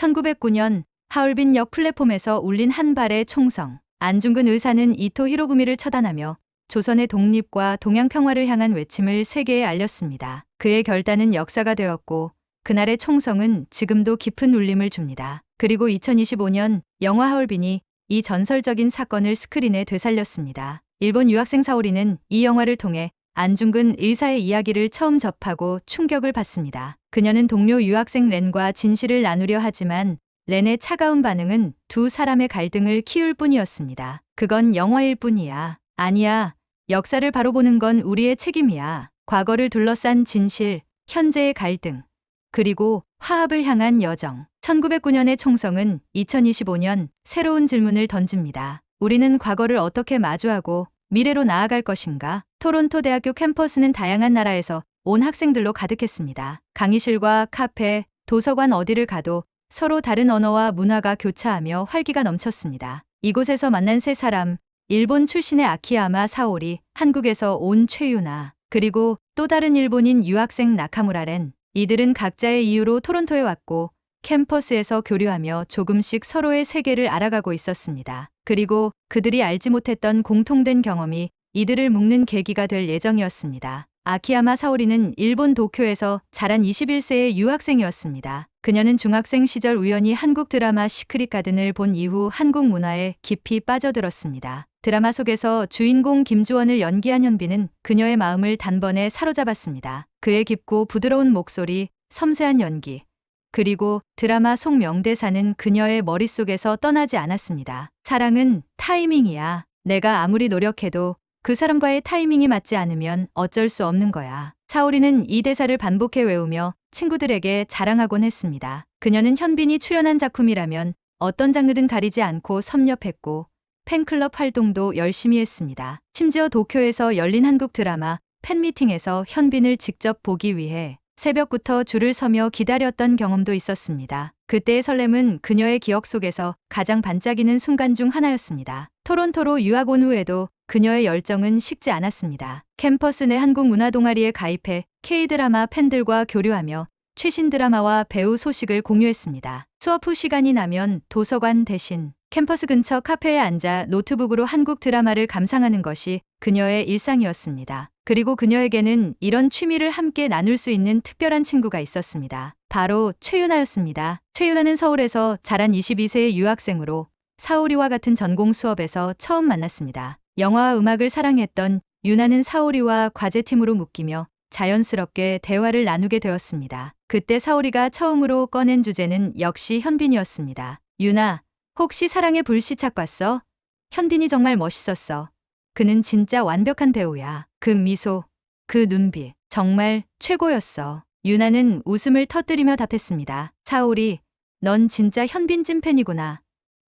1909년 하얼빈역 플랫폼에서 울린 한 발의 총성. 안중근 의사는 이토 히로부미를 처단하며 조선의 독립과 동양 평화를 향한 외침을 세계에 알렸습니다. 그의 결단은 역사가 되었고 그날의 총성은 지금도 깊은 울림을 줍니다. 그리고 2025년 영화 하얼빈이 이 전설적인 사건을 스크린에 되살렸습니다. 일본 유학생 사오리는 이 영화를 통해 안중근 의사의 이야기를 처음 접하고 충격을 받습니다. 그녀는 동료 유학생 렌과 진실을 나누려 하지만 렌의 차가운 반응은 두 사람의 갈등을 키울 뿐이었습니다. 그건 영화일 뿐이야. 아니야. 역사를 바로 보는 건 우리의 책임이야. 과거를 둘러싼 진실, 현재의 갈등, 그리고 화합을 향한 여정. 1909년의 총성은 2025년 새로운 질문을 던집니다. 우리는 과거를 어떻게 마주하고 미래로 나아갈 것인가? 토론토 대학교 캠퍼스는 다양한 나라에서 온 학생들로 가득했습니다. 강의실과 카페, 도서관 어디를 가도 서로 다른 언어와 문화가 교차하며 활기가 넘쳤습니다. 이곳에서 만난 세 사람, 일본 출신의 아키야마 사오리, 한국에서 온 최유나, 그리고 또 다른 일본인 유학생 나카무라 렌. 이들은 각자의 이유로 토론토에 왔고 캠퍼스에서 교류하며 조금씩 서로의 세계를 알아가고 있었습니다. 그리고 그들이 알지 못했던 공통된 경험이 이들을 묶는 계기가 될 예정이었습니다. 아키야마 사오리는 일본 도쿄에서 자란 21세의 유학생이었습니다. 그녀는 중학생 시절 우연히 한국 드라마 시크릿 가든을 본 이후 한국 문화에 깊이 빠져들었습니다. 드라마 속에서 주인공 김주원을 연기한 현빈은 그녀의 마음을 단번에 사로잡았습니다. 그의 깊고 부드러운 목소리, 섬세한 연기, 그리고 드라마 속 명대사는 그녀의 머릿속에서 떠나지 않았습니다. 사랑은 타이밍이야. 내가 아무리 노력해도 그 사람과의 타이밍이 맞지 않으면 어쩔 수 없는 거야. 사오리는 이 대사를 반복해 외우며 친구들에게 자랑하곤 했습니다. 그녀는 현빈이 출연한 작품이라면 어떤 장르든 가리지 않고 섭렵했고 팬클럽 활동도 열심히 했습니다. 심지어 도쿄에서 열린 한국 드라마 팬미팅에서 현빈을 직접 보기 위해 새벽부터 줄을 서며 기다렸던 경험도 있었습니다. 그때의 설렘은 그녀의 기억 속에서 가장 반짝이는 순간 중 하나였습니다. 토론토로 유학 온 후에도 그녀의 열정은 식지 않았습니다. 캠퍼스 내 한국 문화 동아리에 가입해 K-드라마 팬들과 교류하며 최신 드라마와 배우 소식을 공유했습니다. 수업 후 시간이 나면 도서관 대신 캠퍼스 근처 카페에 앉아 노트북으로 한국 드라마를 감상하는 것이 그녀의 일상이었습니다. 그리고 그녀에게는 이런 취미를 함께 나눌 수 있는 특별한 친구가 있었습니다. 바로 최유나였습니다. 최유나는 서울에서 자란 22세의 유학생으로 사오리와 같은 전공 수업에서 처음 만났습니다. 영화와 음악을 사랑했던 유나는 사오리와 과제팀으로 묶이며 자연스럽게 대화를 나누게 되었습니다. 그때 사오리가 처음으로 꺼낸 주제는 역시 현빈이었습니다. 유나, 혹시 사랑의 불시착 봤어? 현빈이 정말 멋있었어. 그는 진짜 완벽한 배우야. 그 미소, 그 눈빛, 정말 최고였어. 유나는 웃음을 터뜨리며 답했습니다. 사오리, 넌 진짜 현빈 찐팬이구나.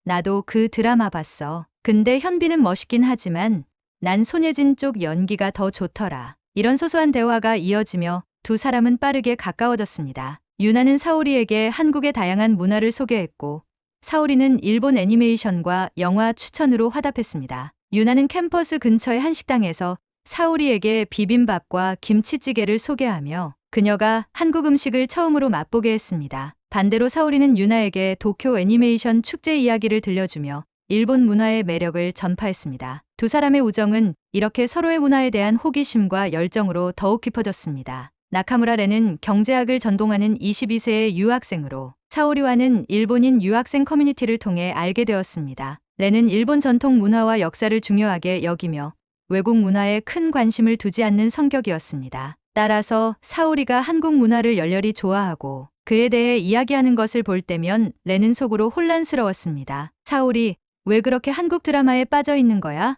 나도 그 드라마 봤어. 근데 현빈은 멋있긴 하지만 난 손예진 쪽 연기가 더 좋더라. 이런 소소한 대화가 이어지며 두 사람은 빠르게 가까워졌습니다. 유나는 사오리에게 한국의 다양한 문화를 소개했고 사오리는 일본 애니메이션과 영화 추천으로 화답했습니다. 유나는 캠퍼스 근처의 한 식당에서 사오리에게 비빔밥과 김치찌개를 소개하며 그녀가 한국 음식을 처음으로 맛보게 했습니다. 반대로 사오리는 유나에게 도쿄 애니메이션 축제 이야기를 들려주며 일본 문화의 매력을 전파했습니다. 두 사람의 우정은 이렇게 서로의 문화에 대한 호기심과 열정으로 더욱 깊어졌습니다. 나카무라 렌은 경제학을 전공하는 22세의 유학생으로 사오리와는 일본인 유학생 커뮤니티를 통해 알게 되었습니다. 렌은 일본 전통 문화와 역사를 중요하게 여기며 외국 문화에 큰 관심을 두지 않는 성격이었습니다. 따라서 사오리가 한국 문화를 열렬히 좋아하고 그에 대해 이야기하는 것을 볼 때면 렌은 속으로 혼란스러웠습니다. 사오리, 왜 그렇게 한국 드라마에 빠져 있는 거야?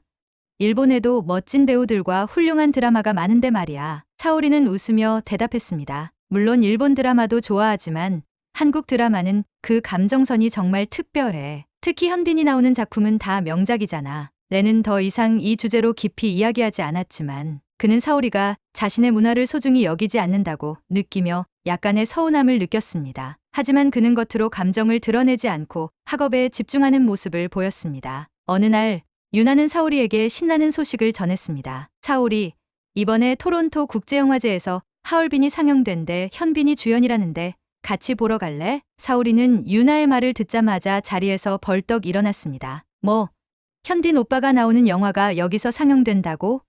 일본에도 멋진 배우들과 훌륭한 드라마가 많은데 말이야. 사오리는 웃으며 대답했습니다. 물론 일본 드라마도 좋아하지만 한국 드라마는 그 감정선이 정말 특별해. 특히 현빈이 나오는 작품은 다 명작이잖아. 렌은 더 이상 이 주제로 깊이 이야기하지 않았지만 그는 사오리가 자신의 문화를 소중히 여기지 않는다고 느끼며 약간의 서운함을 느꼈습니다. 하지만 그는 겉으로 감정을 드러내지 않고 학업에 집중하는 모습을 보였습니다. 어느 날 유나는 사오리에게 신나는 소식을 전했습니다. 사오리, 이번에 토론토 국제영화제에서 하얼빈이 상영된데 현빈이 주연이라는데 같이 보러 갈래? 사오리는 유나의 말을 듣자마자 자리에서 벌떡 일어났습니다. 뭐, 현빈 오빠가 나오는 영화가 여기서 상영된다고?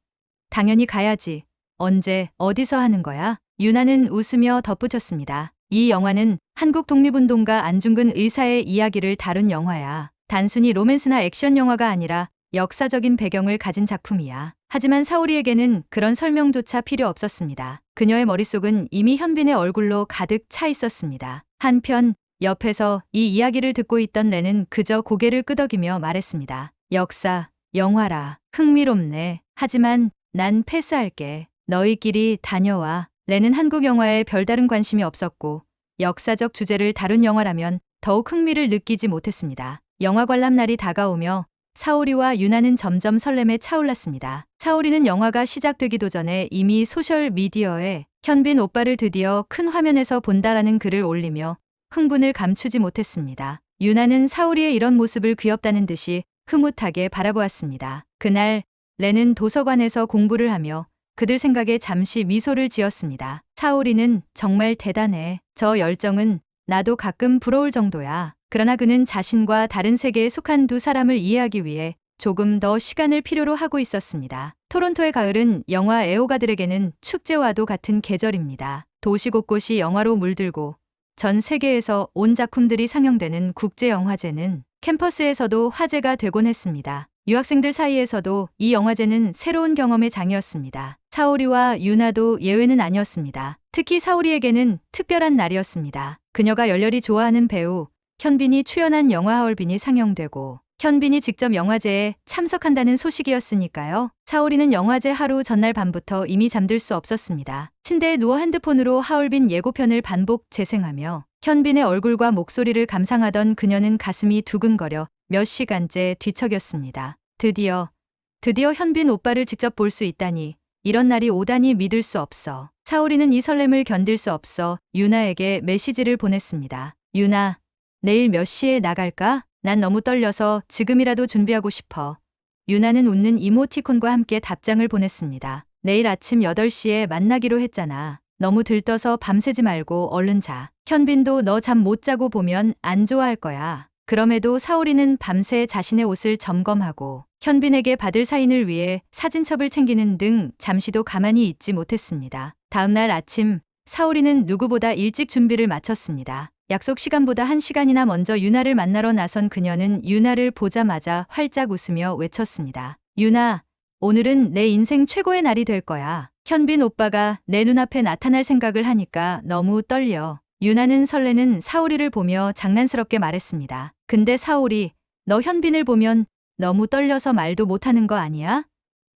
당연히 가야지. 언제, 어디서 하는 거야? 유나는 웃으며 덧붙였습니다. 이 영화는 한국 독립운동가 안중근 의사의 이야기를 다룬 영화야. 단순히 로맨스나 액션 영화가 아니라 역사적인 배경을 가진 작품이야. 하지만 사오리에게는 그런 설명조차 필요 없었습니다. 그녀의 머릿속은 이미 현빈의 얼굴로 가득 차 있었습니다. 한편 옆에서 이 이야기를 듣고 있던 레는 그저 고개를 끄덕이며 말했습니다. 역사, 영화라. 흥미롭네. 하지만 난 패스할게. 너희끼리 다녀와. 레는 한국 영화에 별다른 관심이 없었고 역사적 주제를 다룬 영화라면 더욱 흥미를 느끼지 못했습니다. 영화 관람 날이 다가오며 사오리와 유나는 점점 설렘에 차올랐습니다. 사오리는 영화가 시작되기도 전에 이미 소셜미디어에 현빈 오빠를 드디어 큰 화면에서 본다라는 글을 올리며 흥분을 감추지 못했습니다. 유나는 사오리의 이런 모습을 귀엽다는 듯이 흐뭇하게 바라보았습니다. 그날 레는 도서관에서 공부를 하며 그들 생각에 잠시 미소를 지었습니다. 사오리는 정말 대단해. 저 열정은 나도 가끔 부러울 정도야. 그러나 그는 자신과 다른 세계에 속한 두 사람을 이해하기 위해 조금 더 시간을 필요로 하고 있었습니다. 토론토의 가을은 영화 애호가들에게는 축제와도 같은 계절입니다. 도시 곳곳이 영화로 물들고 전 세계에서 온 작품들이 상영되는 국제영화제는 캠퍼스에서도 화제가 되곤 했습니다. 유학생들 사이에서도 이 영화제는 새로운 경험의 장이었습니다. 사오리와 유나도 예외는 아니었습니다. 특히 사오리에게는 특별한 날이었습니다. 그녀가 열렬히 좋아하는 배우 현빈이 출연한 영화 하얼빈이 상영되고 현빈이 직접 영화제에 참석한다는 소식이었으니까요. 사오리는 영화제 하루 전날 밤부터 이미 잠들 수 없었습니다. 침대에 누워 핸드폰으로 하얼빈 예고편을 반복 재생하며 현빈의 얼굴과 목소리를 감상하던 그녀는 가슴이 두근거려 몇 시간째 뒤척였습니다. 드디어 현빈 오빠를 직접 볼 수 있다니, 이런 날이 오다니 믿을 수 없어. 사오리는 이 설렘을 견딜 수 없어 유나에게 메시지를 보냈습니다. 유나, 내일 몇 시에 나갈까? 난 너무 떨려서 지금이라도 준비하고 싶어. 유나는 웃는 이모티콘과 함께 답장을 보냈습니다. 내일 아침 8시에 만나기로 했잖아. 너무 들떠서 밤새지 말고 얼른 자. 현빈도 너 잠 못 자고 보면 안 좋아할 거야. 그럼에도 사오리는 밤새 자신의 옷을 점검하고 현빈에게 받을 사인을 위해 사진첩을 챙기는 등 잠시도 가만히 있지 못했습니다. 다음 날 아침 사오리는 누구보다 일찍 준비를 마쳤습니다. 약속 시간보다 1시간이나 먼저 유나를 만나러 나선 그녀는 유나를 보자마자 활짝 웃으며 외쳤습니다. 유나, 오늘은 내 인생 최고의 날이 될 거야. 현빈 오빠가 내 눈앞에 나타날 생각을 하니까 너무 떨려. 유나는 설레는 사오리를 보며 장난스럽게 말했습니다. 근데 사오리, 너 현빈을 보면 너무 떨려서 말도 못하는 거 아니야?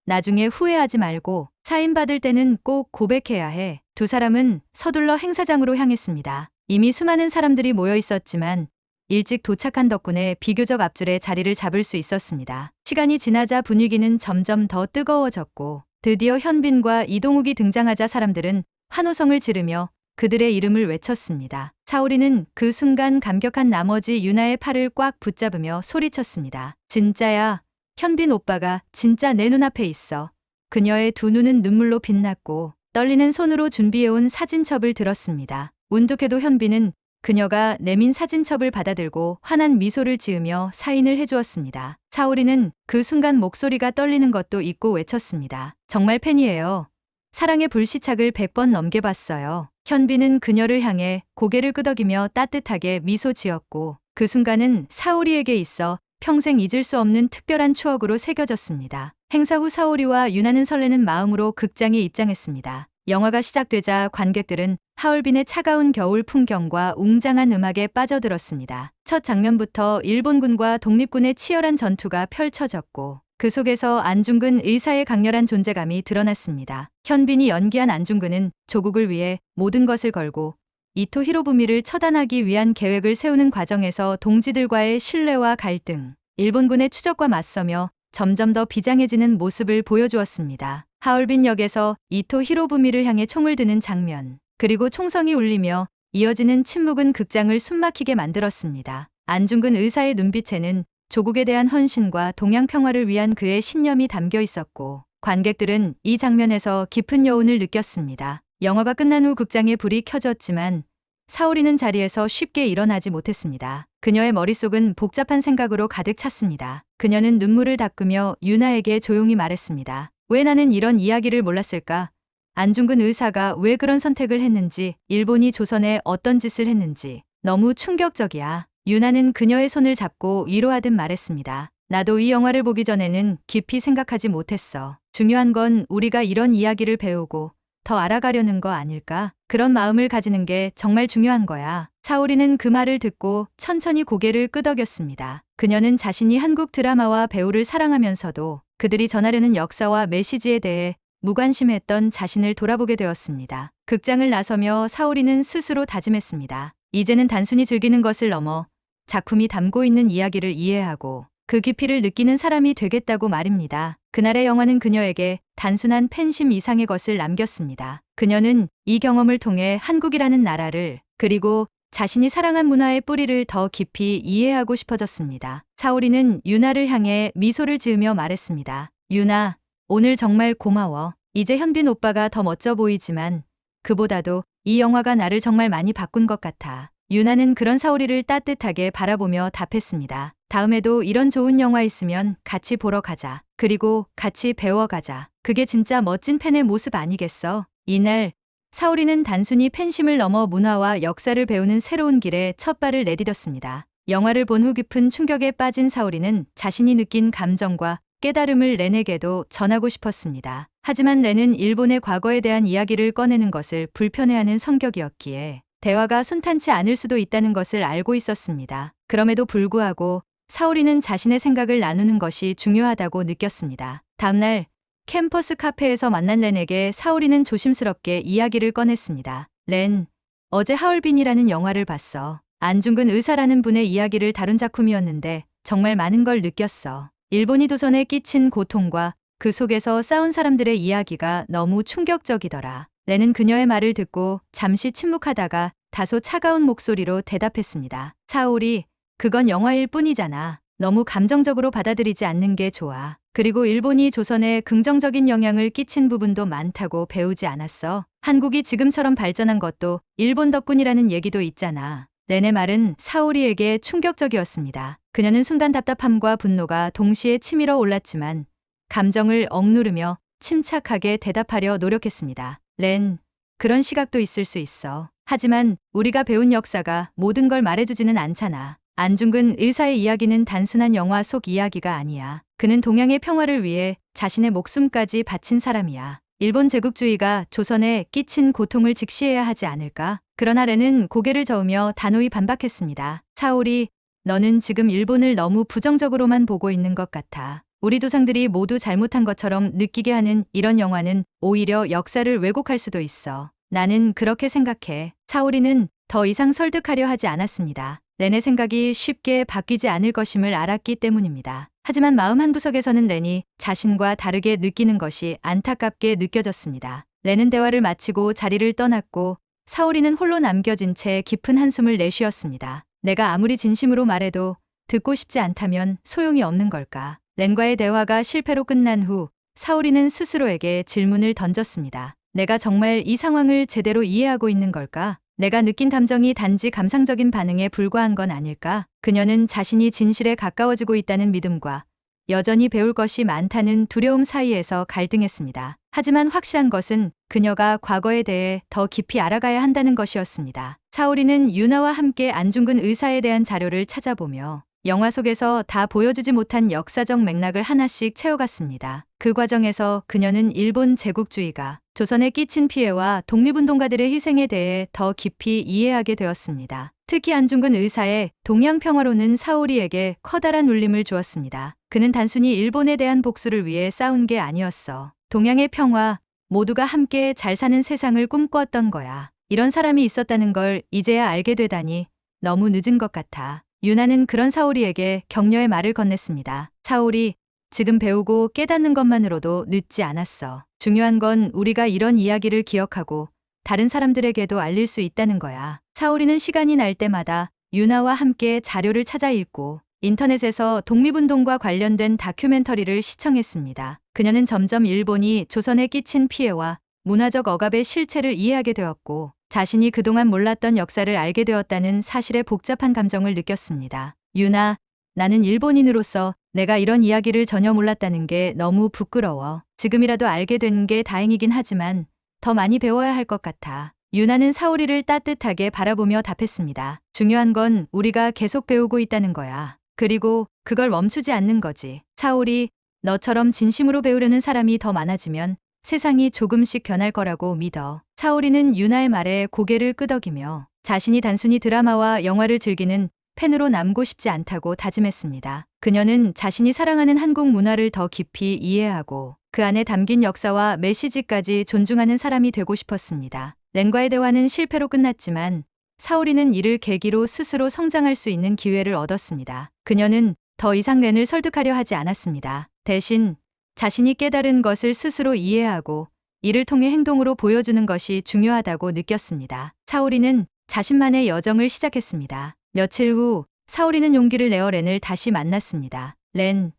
나중에 후회하지 말고 사인 받을 때는 꼭 고백해야 해. 두 사람은 서둘러 행사장으로 향했습니다. 이미 수많은 사람들이 모여 있었지만 일찍 도착한 덕분에 비교적 앞줄에 자리를 잡을 수 있었습니다. 시간이 지나자 분위기는 점점 더 뜨거워졌고 드디어 현빈과 이동욱이 등장하자 사람들은 환호성을 지르며 그들의 이름을 외쳤습니다. 사오리는 그 순간 감격한 나머지 유나의 팔을 꽉 붙잡으며 소리쳤습니다. 진짜야. 현빈 오빠가 진짜 내 눈앞에 있어. 그녀의 두 눈은 눈물로 빛났고 떨리는 손으로 준비해온 사진첩을 들었습니다. 운득해도 현빈은 그녀가 내민 사진첩을 받아들고 환한 미소를 지으며 사인을 해주었습니다. 사오리는 그 순간 목소리가 떨리는 것도 잊고 외쳤습니다. 정말 팬이에요. 사랑의 불시착을 100번 넘게 봤어요. 현빈은 그녀를 향해 고개를 끄덕이며 따뜻하게 미소 지었고 그 순간은 사오리에게 있어 평생 잊을 수 없는 특별한 추억으로 새겨졌습니다. 행사 후 사오리와 유나는 설레는 마음으로 극장에 입장했습니다. 영화가 시작되자 관객들은 하얼빈의 차가운 겨울 풍경과 웅장한 음악에 빠져들었습니다. 첫 장면부터 일본군과 독립군의 치열한 전투가 펼쳐졌고 그 속에서 안중근 의사의 강렬한 존재감이 드러났습니다. 현빈이 연기한 안중근은 조국을 위해 모든 것을 걸고 이토 히로부미를 처단하기 위한 계획을 세우는 과정에서 동지들과의 신뢰와 갈등, 일본군의 추적과 맞서며 점점 더 비장해지는 모습을 보여주었습니다. 하얼빈 역에서 이토 히로부미를 향해 총을 드는 장면, 그리고 총성이 울리며 이어지는 침묵은 극장을 숨막히게 만들었습니다. 안중근 의사의 눈빛에는 조국에 대한 헌신과 동양 평화를 위한 그의 신념이 담겨 있었고 관객들은 이 장면에서 깊은 여운을 느꼈습니다. 영화가 끝난 후 극장에 불이 켜졌지만 사오리는 자리에서 쉽게 일어나지 못했습니다. 그녀의 머릿속은 복잡한 생각으로 가득 찼습니다. 그녀는 눈물을 닦으며 유나에게 조용히 말했습니다. 왜 나는 이런 이야기를 몰랐을까? 안중근 의사가 왜 그런 선택을 했는지, 일본이 조선에 어떤 짓을 했는지 너무 충격적이야. 유나는 그녀의 손을 잡고 위로하듯 말했습니다. 나도 이 영화를 보기 전에는 깊이 생각하지 못했어. 중요한 건 우리가 이런 이야기를 배우고 더 알아가려는 거 아닐까? 그런 마음을 가지는 게 정말 중요한 거야. 사오리는 그 말을 듣고 천천히 고개를 끄덕였습니다. 그녀는 자신이 한국 드라마와 배우를 사랑하면서도 그들이 전하려는 역사와 메시지에 대해 무관심했던 자신을 돌아보게 되었습니다. 극장을 나서며 사오리는 스스로 다짐했습니다. 이제는 단순히 즐기는 것을 넘어 작품이 담고 있는 이야기를 이해하고 그 깊이를 느끼는 사람이 되겠다고 말입니다. 그날의 영화는 그녀에게 단순한 팬심 이상의 것을 남겼습니다. 그녀는 이 경험을 통해 한국이라는 나라를 그리고 자신이 사랑한 문화의 뿌리를 더 깊이 이해하고 싶어졌습니다. 사오리는 유나를 향해 미소를 지으며 말했습니다. 유나, 오늘 정말 고마워. 이제 현빈 오빠가 더 멋져 보이지만 그보다도 이 영화가 나를 정말 많이 바꾼 것 같아. 유나는 그런 사오리를 따뜻하게 바라보며 답했습니다. 다음에도 이런 좋은 영화 있으면 같이 보러 가자. 그리고 같이 배워가자. 그게 진짜 멋진 팬의 모습 아니겠어? 이날 사오리는 단순히 팬심을 넘어 문화와 역사를 배우는 새로운 길에 첫 발을 내디뎠습니다. 영화를 본 후 깊은 충격에 빠진 사오리는 자신이 느낀 감정과 깨달음을 렌에게도 전하고 싶었습니다. 하지만 렌은 일본의 과거에 대한 이야기를 꺼내는 것을 불편해하는 성격이었기에 대화가 순탄치 않을 수도 있다는 것을 알고 있었습니다. 그럼에도 불구하고 사오리는 자신의 생각을 나누는 것이 중요하다고 느꼈습니다. 다음날 캠퍼스 카페에서 만난 렌에게 사오리는 조심스럽게 이야기를 꺼냈습니다. 렌, 어제 하얼빈이라는 영화를 봤어. 안중근 의사라는 분의 이야기를 다룬 작품이었는데 정말 많은 걸 느꼈어. 일본이 조선에 끼친 고통과 그 속에서 싸운 사람들의 이야기가 너무 충격적이더라. 렌은 그녀의 말을 듣고 잠시 침묵하다가 다소 차가운 목소리로 대답했습니다. 사오리, 그건 영화일 뿐이잖아. 너무 감정적으로 받아들이지 않는 게 좋아. 그리고 일본이 조선에 긍정적인 영향을 끼친 부분도 많다고 배우지 않았어. 한국이 지금처럼 발전한 것도 일본 덕분이라는 얘기도 있잖아. 렌의 말은 사오리에게 충격적이었습니다. 그녀는 순간 답답함과 분노가 동시에 치밀어 올랐지만 감정을 억누르며 침착하게 대답하려 노력했습니다. 렌, 그런 시각도 있을 수 있어. 하지만 우리가 배운 역사가 모든 걸 말해주지는 않잖아. 안중근 의사의 이야기는 단순한 영화 속 이야기가 아니야. 그는 동양의 평화를 위해 자신의 목숨까지 바친 사람이야. 일본 제국주의가 조선에 끼친 고통을 직시해야 하지 않을까? 그러나 렌은 고개를 저으며 단호히 반박했습니다. 사오리, 너는 지금 일본을 너무 부정적으로만 보고 있는 것 같아. 우리 조상들이 모두 잘못한 것처럼 느끼게 하는 이런 영화는 오히려 역사를 왜곡할 수도 있어. 나는 그렇게 생각해. 사오리는 더 이상 설득하려 하지 않았습니다. 렌의 생각이 쉽게 바뀌지 않을 것임을 알았기 때문입니다. 하지만 마음 한구석에서는 렌이 자신과 다르게 느끼는 것이 안타깝게 느껴졌습니다. 렌은 대화를 마치고 자리를 떠났고 사오리는 홀로 남겨진 채 깊은 한숨을 내쉬었습니다. 내가 아무리 진심으로 말해도 듣고 싶지 않다면 소용이 없는 걸까? 렌과의 대화가 실패로 끝난 후 사오리는 스스로에게 질문을 던졌습니다. 내가 정말 이 상황을 제대로 이해하고 있는 걸까? 내가 느낀 감정이 단지 감상적인 반응에 불과한 건 아닐까? 그녀는 자신이 진실에 가까워지고 있다는 믿음과 여전히 배울 것이 많다는 두려움 사이에서 갈등했습니다. 하지만 확실한 것은 그녀가 과거에 대해 더 깊이 알아가야 한다는 것이었습니다. 사오리는 유나와 함께 안중근 의사에 대한 자료를 찾아보며 영화 속에서 다 보여주지 못한 역사적 맥락을 하나씩 채워갔습니다. 그 과정에서 그녀는 일본 제국주의가 조선에 끼친 피해와 독립운동가들의 희생에 대해 더 깊이 이해하게 되었습니다. 특히 안중근 의사의 동양 평화론은 사오리에게 커다란 울림을 주었습니다. 그는 단순히 일본에 대한 복수를 위해 싸운 게 아니었어. 동양의 평화, 모두가 함께 잘 사는 세상을 꿈꾸었던 거야. 이런 사람이 있었다는 걸 이제야 알게 되다니 너무 늦은 것 같아. 유나는 그런 사오리에게 격려의 말을 건넸습니다. 사오리, 지금 배우고 깨닫는 것만으로도 늦지 않았어. 중요한 건 우리가 이런 이야기를 기억하고 다른 사람들에게도 알릴 수 있다는 거야. 사오리는 시간이 날 때마다 유나와 함께 자료를 찾아 읽고 인터넷에서 독립운동과 관련된 다큐멘터리를 시청했습니다. 그녀는 점점 일본이 조선에 끼친 피해와 문화적 억압의 실체를 이해하게 되었고 자신이 그동안 몰랐던 역사를 알게 되었다는 사실에 복잡한 감정을 느꼈습니다. 유나, 나는 일본인으로서 내가 이런 이야기를 전혀 몰랐다는 게 너무 부끄러워. 지금이라도 알게 된 게 다행이긴 하지만 더 많이 배워야 할 것 같아. 유나는 사오리를 따뜻하게 바라보며 답했습니다. 중요한 건 우리가 계속 배우고 있다는 거야. 그리고 그걸 멈추지 않는 거지. 사오리, 너처럼 진심으로 배우려는 사람이 더 많아지면 세상이 조금씩 변할 거라고 믿어. 사오리는 유나의 말에 고개를 끄덕이며 자신이 단순히 드라마와 영화를 즐기는 팬으로 남고 싶지 않다고 다짐했습니다. 그녀는 자신이 사랑하는 한국 문화를 더 깊이 이해하고 그 안에 담긴 역사와 메시지까지 존중하는 사람이 되고 싶었습니다. 렌과의 대화는 실패로 끝났지만 사오리는 이를 계기로 스스로 성장할 수 있는 기회를 얻었습니다. 그녀는 더 이상 렌을 설득하려 하지 않았습니다. 대신 자신이 깨달은 것을 스스로 이해하고 이를 통해 행동으로 보여주는 것이 중요하다고 느꼈습니다. 사오리는 자신만의 여정을 시작했습니다. 며칠 후 사오리는 용기를 내어 렌을 다시 만났습니다. 렌,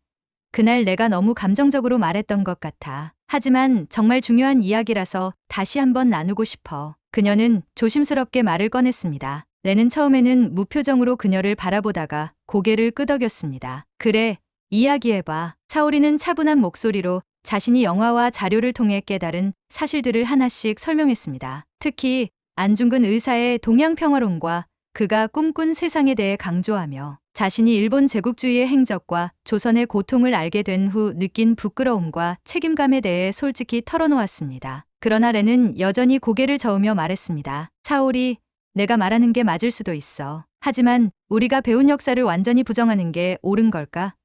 그날 내가 너무 감정적으로 말했던 것 같아. 하지만 정말 중요한 이야기라서 다시 한번 나누고 싶어. 그녀는 조심스럽게 말을 꺼냈습니다. 렌은 처음에는 무표정으로 그녀를 바라보다가 고개를 끄덕였습니다. 그래, 이야기해봐. 사오리는 차분한 목소리로 자신이 영화와 자료를 통해 깨달은 사실들을 하나씩 설명했습니다. 특히 안중근 의사의 동양평화론과 그가 꿈꾼 세상에 대해 강조하며 자신이 일본 제국주의의 행적과 조선의 고통을 알게 된 후 느낀 부끄러움과 책임감에 대해 솔직히 털어놓았습니다. 그러나 렌은 여전히 고개를 저으며 말했습니다. 사오리, 내가 말하는 게 맞을 수도 있어. 하지만 우리가 배운 역사를 완전히 부정하는 게 옳은 걸까?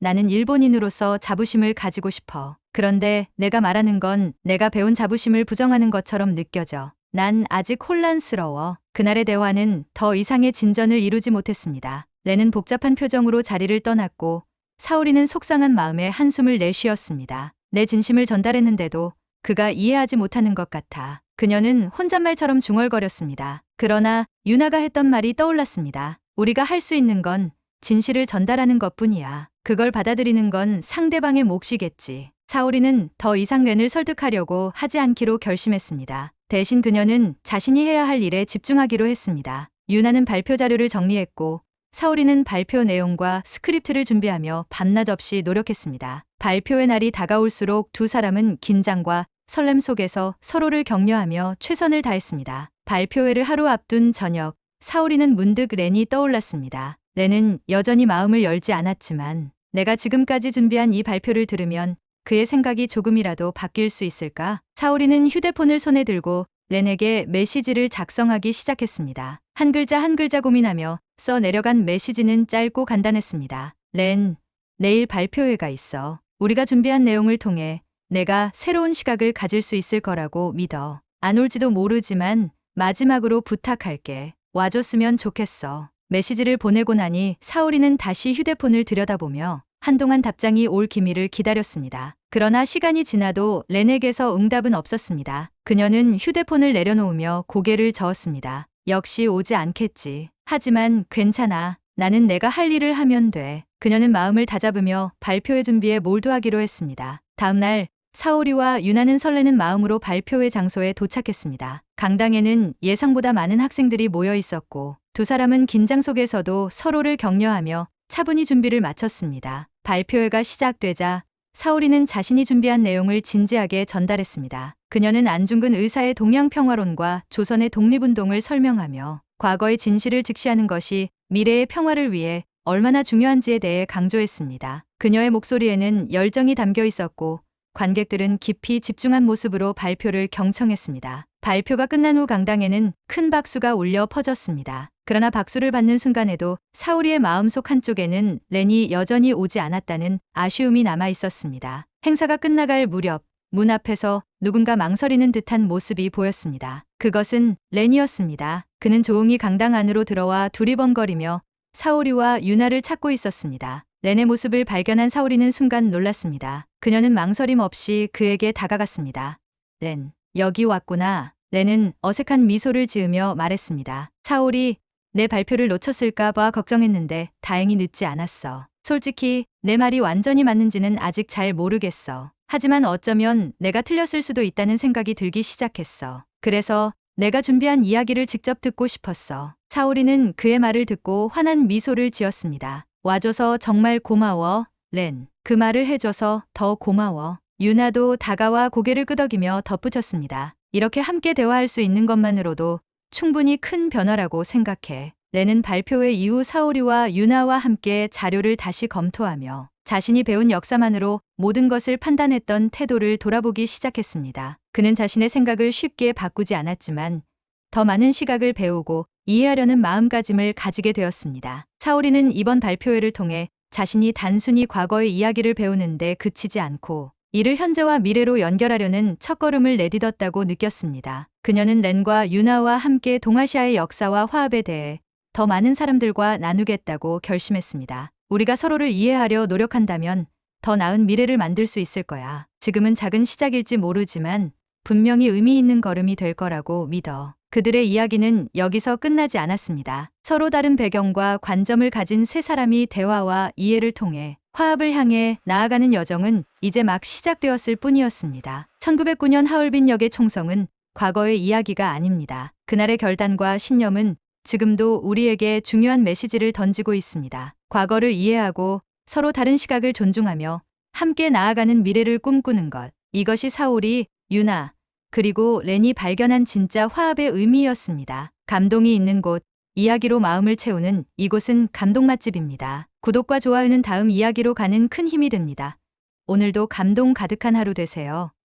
나는 일본인으로서 자부심을 가지고 싶어. 그런데 내가 말하는 건 내가 배운 자부심을 부정하는 것처럼 느껴져. 난 아직 혼란스러워. 그날의 대화는 더 이상의 진전을 이루지 못했습니다. 렌은 복잡한 표정으로 자리를 떠났고 사오리는 속상한 마음에 한숨을 내쉬었습니다. 내 진심을 전달했는데도 그가 이해하지 못하는 것 같아. 그녀는 혼잣말처럼 중얼거렸습니다. 그러나 유나가 했던 말이 떠올랐습니다. 우리가 할 수 있는 건 진실을 전달하는 것뿐이야. 그걸 받아들이는 건 상대방의 몫이겠지. 사오리는 더 이상 렌을 설득하려고 하지 않기로 결심했습니다. 대신 그녀는 자신이 해야 할 일에 집중하기로 했습니다. 유나는 발표 자료를 정리했고 사오리는 발표 내용과 스크립트를 준비하며 밤낮 없이 노력했습니다. 발표의 날이 다가올수록 두 사람은 긴장과 설렘 속에서 서로를 격려하며 최선을 다했습니다. 발표회를 하루 앞둔 저녁, 사오리는 문득 렌이 떠올랐습니다. 렌은 여전히 마음을 열지 않았지만 내가 지금까지 준비한 이 발표를 들으면 그의 생각이 조금이라도 바뀔 수 있을까? 사오리는 휴대폰을 손에 들고 렌에게 메시지를 작성하기 시작했습니다. 한 글자 한 글자 고민하며 써 내려간 메시지는 짧고 간단했습니다. 렌, 내일 발표회가 있어. 우리가 준비한 내용을 통해 내가 새로운 시각을 가질 수 있을 거라고 믿어. 안 올지도 모르지만 마지막으로 부탁할게. 와줬으면 좋겠어. 메시지를 보내고 나니 사오리는 다시 휴대폰을 들여다보며 한동안 답장이 올 기미를 기다렸습니다. 그러나 시간이 지나도 렌에게서 응답은 없었습니다. 그녀는 휴대폰을 내려놓으며 고개를 저었습니다. 역시 오지 않겠지. 하지만 괜찮아. 나는 내가 할 일을 하면 돼. 그녀는 마음을 다잡으며 발표회 준비에 몰두하기로 했습니다. 다음 날 사오리와 유나는 설레는 마음으로 발표회 장소에 도착했습니다. 강당에는 예상보다 많은 학생들이 모여 있었고 두 사람은 긴장 속에서도 서로를 격려하며 차분히 준비를 마쳤습니다. 발표회가 시작되자 사오리는 자신이 준비한 내용을 진지하게 전달했습니다. 그녀는 안중근 의사의 동양평화론과 조선의 독립운동을 설명하며 과거의 진실을 직시하는 것이 미래의 평화를 위해 얼마나 중요한지에 대해 강조했습니다. 그녀의 목소리에는 열정이 담겨 있었고 관객들은 깊이 집중한 모습으로 발표를 경청했습니다. 발표가 끝난 후 강당에는 큰 박수가 울려 퍼졌습니다. 그러나 박수를 받는 순간에도 사오리의 마음속 한쪽에는 렌이 여전히 오지 않았다는 아쉬움이 남아 있었습니다. 행사가 끝나갈 무렵 문 앞에서 누군가 망설이는 듯한 모습이 보였습니다. 그것은 렌이었습니다. 그는 조용히 강당 안으로 들어와 두리번거리며 사오리와 유나를 찾고 있었습니다. 렌의 모습을 발견한 사오리는 순간 놀랐습니다. 그녀는 망설임 없이 그에게 다가갔습니다. 렌, 여기 왔구나. 렌은 어색한 미소를 지으며 말했습니다. 사오리, 내 발표를 놓쳤을까 봐 걱정했는데 다행히 늦지 않았어. 솔직히 내 말이 완전히 맞는지는 아직 잘 모르겠어. 하지만 어쩌면 내가 틀렸을 수도 있다는 생각이 들기 시작했어. 그래서 내가 준비한 이야기를 직접 듣고 싶었어. 사오리는 그의 말을 듣고 환한 미소를 지었습니다. 와줘서 정말 고마워, 렌. 그 말을 해줘서 더 고마워. 유나도 다가와 고개를 끄덕이며 덧붙였습니다. 이렇게 함께 대화할 수 있는 것만으로도 충분히 큰 변화라고 생각해. 렌은 발표회 이후 사오리와 유나와 함께 자료를 다시 검토하며 자신이 배운 역사만으로 모든 것을 판단했던 태도를 돌아보기 시작했습니다. 그는 자신의 생각을 쉽게 바꾸지 않았지만 더 많은 시각을 배우고 이해하려는 마음가짐을 가지게 되었습니다. 사오리는 이번 발표회를 통해 자신이 단순히 과거의 이야기를 배우는데 그치지 않고 이를 현재와 미래로 연결하려는 첫걸음을 내딛었다고 느꼈습니다. 그녀는 렌과 유나와 함께 동아시아의 역사와 화합에 대해 더 많은 사람들과 나누겠다고 결심했습니다. 우리가 서로를 이해하려 노력한다면 더 나은 미래를 만들 수 있을 거야. 지금은 작은 시작일지 모르지만 분명히 의미 있는 걸음이 될 거라고 믿어. 그들의 이야기는 여기서 끝나지 않았습니다. 서로 다른 배경과 관점을 가진 세 사람이 대화와 이해를 통해 화합을 향해 나아가는 여정은 이제 막 시작되었을 뿐이었습니다. 1909년 하얼빈 역의 총성은 과거의 이야기가 아닙니다. 그날의 결단과 신념은 지금도 우리에게 중요한 메시지를 던지고 있습니다. 과거를 이해하고 서로 다른 시각을 존중하며 함께 나아가는 미래를 꿈꾸는 것. 이것이 사오리, 유나, 그리고 렌이 발견한 진짜 화합의 의미였습니다. 감동이 있는 곳, 이야기로 마음을 채우는 이곳은 감동 맛집입니다. 구독과 좋아요는 다음 이야기로 가는 큰 힘이 됩니다. 오늘도 감동 가득한 하루 되세요.